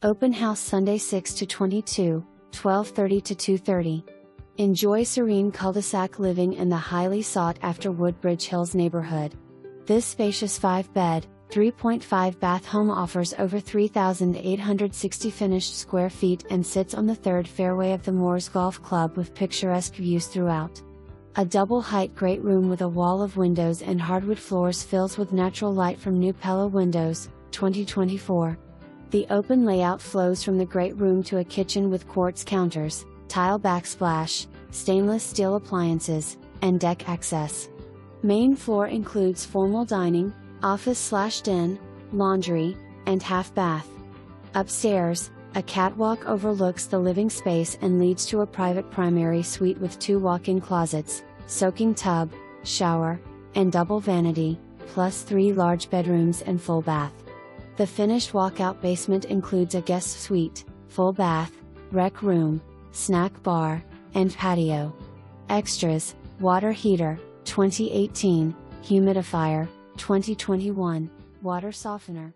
Open house Sunday 6 to 22, 12:30 to 2:30. Enjoy serene cul-de-sac living in the highly sought-after Woodbridge Hills neighborhood. This spacious 5-bed, 3.5-bath home offers over 3,860 finished square feet and sits on the third fairway of the Moors Golf Club with picturesque views throughout. A double-height great room with a wall of windows and hardwood floors fills with natural light from new Pella windows, 2024. The open layout flows from the great room to a kitchen with quartz counters, tile backsplash, stainless steel appliances, and deck access. Main floor includes formal dining, office/den, laundry, and half bath. Upstairs, a catwalk overlooks the living space and leads to a private primary suite with 2 walk-in closets, soaking tub, shower, and double vanity, plus 3 large bedrooms and full bath. The finished walkout basement includes a guest suite, full bath, rec room, snack bar, and patio. Extras: water heater, 2018, humidifier, 2021, water softener.